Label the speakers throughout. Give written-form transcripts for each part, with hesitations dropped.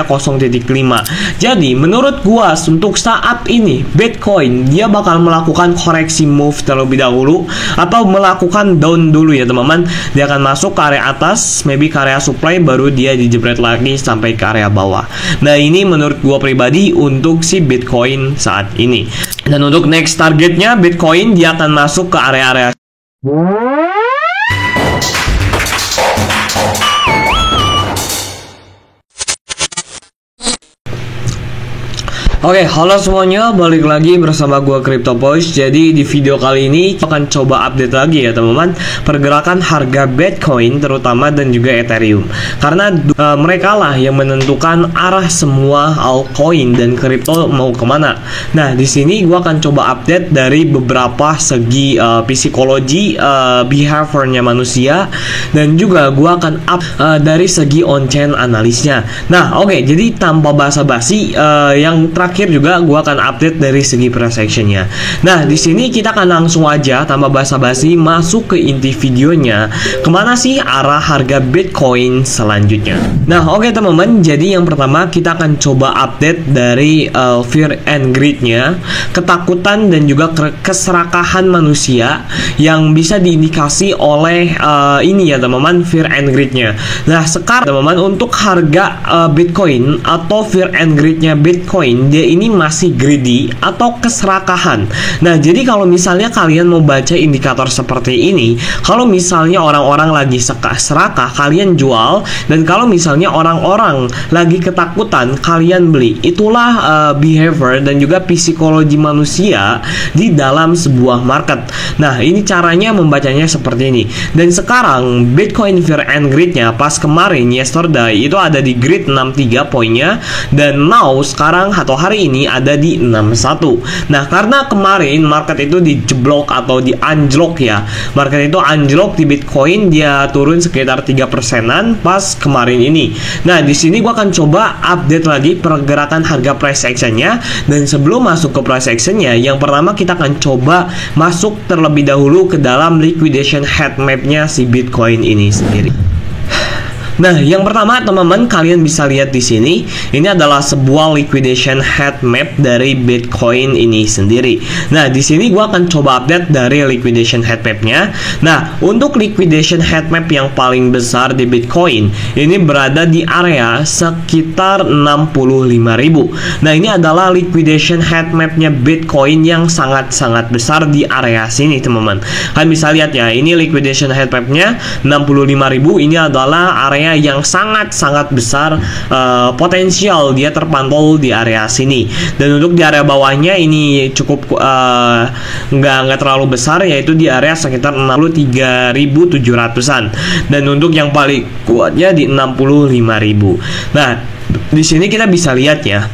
Speaker 1: 0.5. Jadi menurut gua untuk saat ini Bitcoin dia bakal melakukan koreksi move terlebih dahulu atau melakukan down dulu ya teman-teman. Dia akan masuk ke area atas, maybe ke area supply, baru dia dijebret lagi sampai ke area bawah. Nah ini menurut gua pribadi untuk si Bitcoin saat ini. Dan untuk next targetnya Bitcoin dia akan masuk ke area-area Oke, halo semuanya, balik lagi bersama gua CryptoBoys. Jadi di video kali ini akan coba update lagi ya teman-teman pergerakan harga Bitcoin terutama dan juga Ethereum. Karena mereka lah yang menentukan arah semua altcoin dan kripto mau kemana. Nah di sini gua akan coba update dari beberapa segi psikologi behaviornya manusia, dan juga gua akan dari segi on-chain analisnya. Nah oke, jadi tanpa basa-basi yang terakhir juga gua akan update dari segi price actionnya. Nah di sini kita akan langsung aja tanpa basa-basi masuk ke inti videonya. Kemana sih arah harga Bitcoin selanjutnya? Nah oke teman-teman, jadi yang pertama kita akan coba update dari fear and greed-nya, ketakutan dan juga keserakahan manusia yang bisa diindikasi oleh ini ya teman-teman, fear and greed-nya. Nah sekarang teman-teman untuk harga Bitcoin atau fear and greed-nya Bitcoin, dia ini masih greedy atau keserakahan. Nah jadi kalau misalnya kalian mau baca indikator seperti ini, kalau misalnya orang-orang lagi serakah kalian jual, dan kalau misalnya orang-orang lagi ketakutan kalian beli. Itulah behavior dan juga psikologi manusia di dalam sebuah market. Nah ini caranya membacanya seperti ini. Dan sekarang Bitcoin fear and greed-nya pas kemarin yesterday itu ada di grid 63 poinnya, dan now sekarang atau hari ini ada di 61. Nah karena kemarin market itu dijeblok atau di anjlok ya, market itu anjlok di Bitcoin, dia turun sekitar 3%-an pas kemarin ini. Nah di sini gua akan coba update lagi pergerakan harga price action-nya. Dan sebelum masuk ke price action-nya, yang pertama kita akan coba masuk terlebih dahulu ke dalam liquidation head map-nya si Bitcoin ini sendiri. Nah, yang pertama teman-teman kalian bisa lihat di sini, ini adalah sebuah liquidation head map dari Bitcoin ini sendiri. Nah, di sini gua akan coba update dari liquidation head map-nya. Nah, untuk liquidation head map yang paling besar di Bitcoin, ini berada di area sekitar 65.000. Nah, ini adalah liquidation head map-nya Bitcoin yang sangat-sangat besar di area sini, teman-teman. Kalian bisa lihat ya, ini liquidation head map-nya 65.000. Ini adalah area yang sangat-sangat besar, potensial dia terpantau di area sini. Dan untuk di area bawahnya ini cukup nggak terlalu besar, yaitu di area sekitar 63.700-an. Dan untuk yang paling kuatnya di 65.000. Nah di sini kita bisa lihat ya,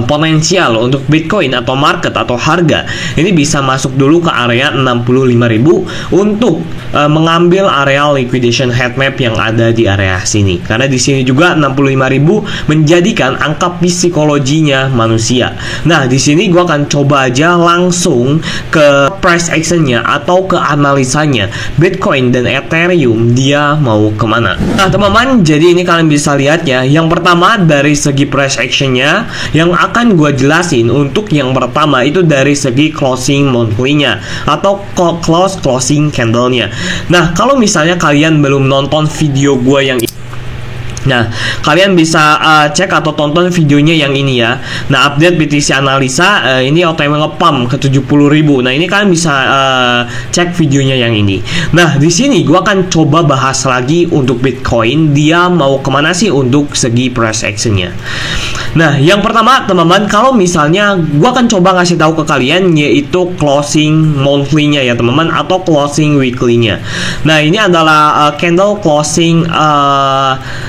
Speaker 1: potensial untuk Bitcoin atau market atau harga ini bisa masuk dulu ke area 65.000 untuk mengambil area liquidation head map yang ada di area sini. Karena di sini juga 65.000 menjadikan angka psikologinya manusia. Nah, di sini gua akan coba aja langsung ke price action-nya atau ke analisanya Bitcoin dan Ethereum dia mau kemana. Nah, teman-teman, jadi ini kalian bisa lihat ya. Yang pertama dari segi price action-nya, yang akan gue jelasin untuk yang pertama itu dari segi closing monthly-nya atau closing candle-nya. Nah, kalau misalnya kalian belum nonton video gue yang nah, kalian bisa cek atau tonton videonya yang ini ya. Nah, update BTC analisa ini OTW ngepump ke 70.000. Nah, ini kalian bisa cek videonya yang ini. Nah, di sini gua akan coba bahas lagi untuk Bitcoin dia mau kemana sih untuk segi price action-nya. Nah, yang pertama teman-teman, kalau misalnya gua akan coba ngasih tahu ke kalian yaitu closing monthly-nya ya teman-teman, atau closing weekly-nya. Nah, ini adalah candle closing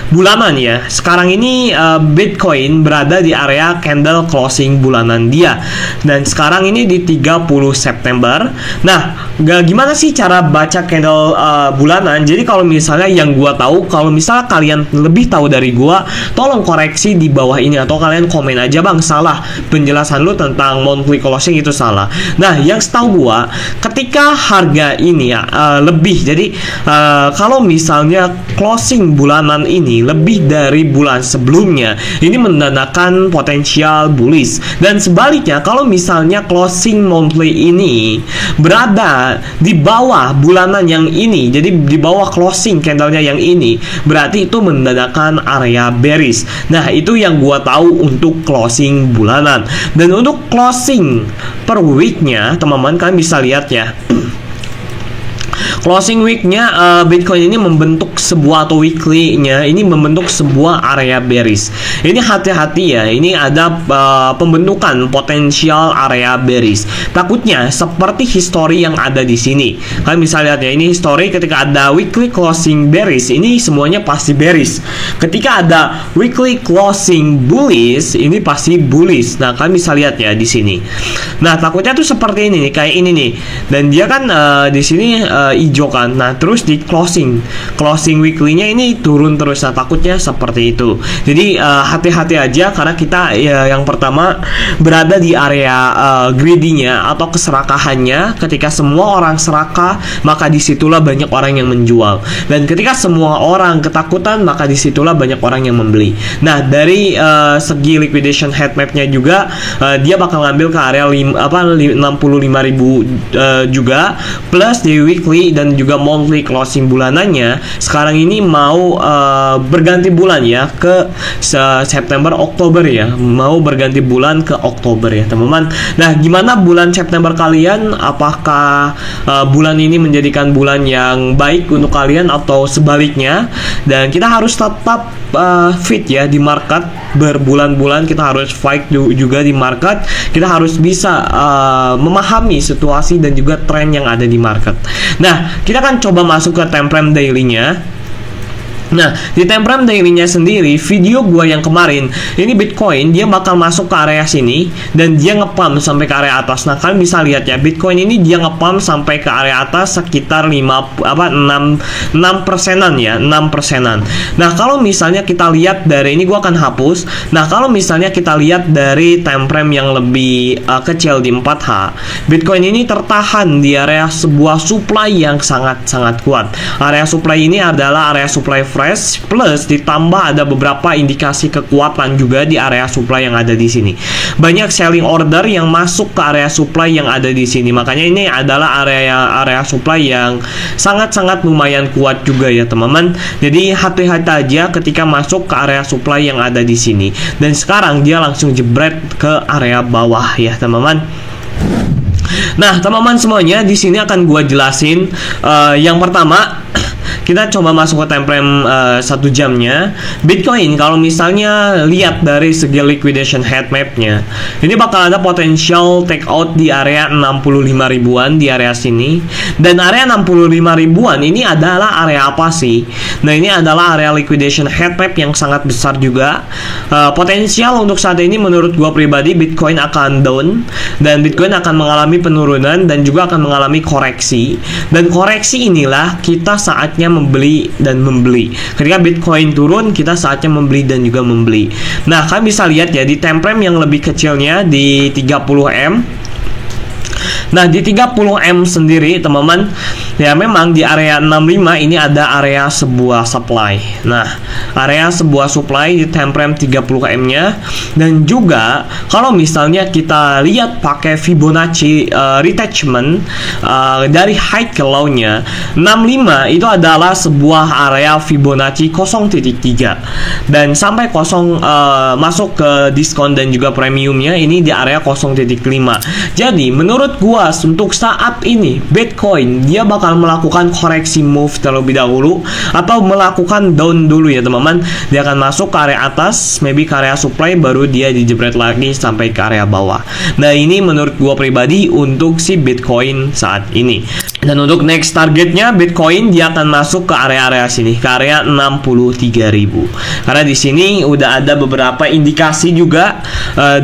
Speaker 1: bulanan ya. Sekarang ini Bitcoin berada di area candle closing bulanan dia. Dan sekarang ini di 30 September. Nah, gimana sih cara baca candle bulanan? Jadi kalau misalnya yang gua tahu, kalau misalnya kalian lebih tahu dari gua, tolong koreksi di bawah ini atau kalian komen aja, bang salah penjelasan lu tentang monthly closing itu salah. Nah, yang setahu gua ketika harga ini ya lebih, jadi kalau misalnya closing bulanan ini lebih dari bulan sebelumnya, ini menandakan potensial bullish. Dan sebaliknya, kalau misalnya closing monthly ini berada di bawah bulanan yang ini, jadi di bawah closing candlenya yang ini, berarti itu menandakan area bearish. Nah, itu yang gua tahu untuk closing bulanan. Dan untuk closing per weeknya, teman-teman, kalian bisa lihat ya. Closing weeknya Bitcoin ini membentuk sebuah, atau weekly-nya ini membentuk sebuah area bearish. Ini hati-hati ya, ini ada pembentukan potensial area bearish. Takutnya seperti history yang ada di sini. Kalian bisa lihat ya, ini history ketika ada weekly closing bearish, ini semuanya pasti bearish. Ketika ada weekly closing bullish, ini pasti bullish. Nah, kalian bisa lihat ya di sini. Nah, takutnya tuh seperti ini nih, kayak ini nih. Dan dia kan di sini hijau kan. Nah, terus di closing weekly-nya ini turun terus. Nah, takutnya seperti itu. Jadi hati-hati aja, karena kita yang pertama berada di area greedy-nya atau keserakahannya. Ketika semua orang serakah, maka disitulah banyak orang yang menjual. Dan ketika semua orang ketakutan, maka disitulah banyak orang yang membeli. Nah, dari segi liquidation head map-nya juga dia bakal ngambil ke area 65.000 juga, plus di weekly dan juga monthly closing bulanannya sekarang ini mau berganti bulan ya ke September Oktober ya, mau berganti bulan ke Oktober ya teman-teman. Nah, gimana bulan September kalian? Apakah bulan ini menjadikan bulan yang baik untuk kalian atau sebaliknya? Dan kita harus tetap fit ya di market, berbulan-bulan kita harus fight juga di market. Kita harus bisa memahami situasi dan juga tren yang ada di market. Nah, kita akan coba masuk ke time frame daily-nya. Nah, di time frame daily-nya sendiri, video gua yang kemarin, ini Bitcoin dia bakal masuk ke area sini dan dia nge-pump sampai ke area atas. Nah, kalian bisa lihat ya, Bitcoin ini dia nge-pump sampai ke area atas sekitar 6%-an ya, 6%-an. Nah, kalau misalnya kita lihat dari ini, gua akan hapus. Nah, kalau misalnya kita lihat dari time frame yang lebih kecil di 4H, Bitcoin ini tertahan di area sebuah supply yang sangat-sangat kuat. Area supply ini adalah area supply fresh, plus ditambah ada beberapa indikasi kekuatan juga di area supply yang ada di sini. Banyak selling order yang masuk ke area supply yang ada di sini. Makanya ini adalah area supply yang sangat-sangat lumayan kuat juga ya teman-teman. Jadi hati-hati aja ketika masuk ke area supply yang ada di sini. Dan sekarang dia langsung jebret ke area bawah ya teman-teman. Nah, teman-teman semuanya, di sini akan gua jelasin yang pertama. Kita coba masuk ke time frame 1 jamnya. Bitcoin kalau misalnya lihat dari segi liquidation head map-nya, ini bakal ada potensial take out di area 65 ribuan di area sini. Dan area 65 ribuan ini adalah area apa sih? Nah, ini adalah area liquidation head map yang sangat besar juga. Potensial untuk saat ini menurut gua pribadi Bitcoin akan down dan Bitcoin akan mengalami penurunan dan juga akan mengalami koreksi. Dan koreksi inilah kita saatnya membeli dan membeli. Ketika Bitcoin turun, kita saatnya membeli dan juga membeli. Nah, kalian bisa lihat ya di time frame yang lebih kecilnya di 30M. Nah, di 30M sendiri teman-teman, ya memang di area 65 ini ada area sebuah supply. Nah, area sebuah supply di time frame 30M-nya. Dan juga kalau misalnya kita lihat pakai Fibonacci retachment dari high ke low-nya, 65 itu adalah sebuah area Fibonacci 0.3. Dan sampai masuk ke diskon dan juga premiumnya ini di area 0.5. Jadi menurut gua untuk saat ini Bitcoin dia bakal melakukan koreksi move terlebih dahulu atau melakukan down dulu ya teman-teman. Dia akan masuk ke area atas, maybe ke area supply, baru dia dijebret lagi sampai ke area bawah. Nah, ini menurut gua pribadi untuk si Bitcoin saat ini. Dan untuk next targetnya Bitcoin dia akan masuk ke area-area sini, ke area 63.000. Karena di sini udah ada beberapa indikasi juga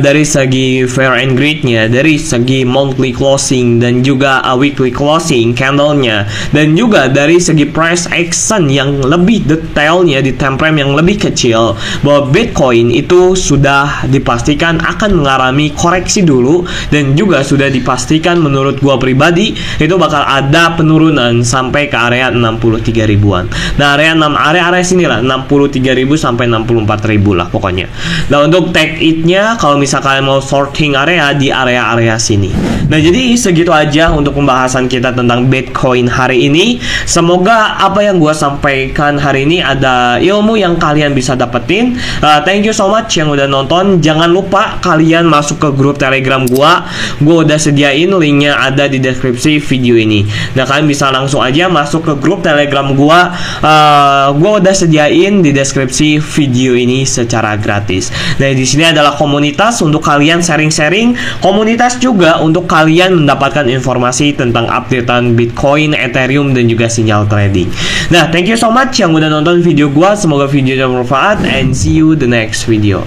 Speaker 1: dari segi fair and greed-nya, dari segi monthly closing dan juga weekly closing candle-nya, dan juga dari segi price action yang lebih detailnya di time frame yang lebih kecil, bahwa Bitcoin itu sudah dipastikan akan mengalami koreksi dulu, dan juga sudah dipastikan menurut gua pribadi itu bakal ada ada penurunan sampai ke area 63 ribuan. Nah, area sini lah 63.000 sampai 64.000 lah pokoknya. Nah, untuk take it-nya kalau misalkan mau sorting area di area sini. Nah, jadi segitu aja untuk pembahasan kita tentang Bitcoin hari ini. Semoga apa yang gua sampaikan hari ini ada ilmu yang kalian bisa dapetin. Thank you so much yang udah nonton. Jangan lupa kalian masuk ke grup Telegram gua udah sediain linknya ada di deskripsi video ini. Nah, kalian bisa langsung aja masuk ke grup Telegram gua udah sediain di deskripsi video ini secara gratis. Nah, di sini adalah komunitas untuk kalian sharing-sharing, komunitas juga untuk kalian mendapatkan informasi tentang updatean Bitcoin, Ethereum dan juga sinyal trading. Nah, thank you so much yang udah nonton video gua. Semoga videonya bermanfaat and see you the next video.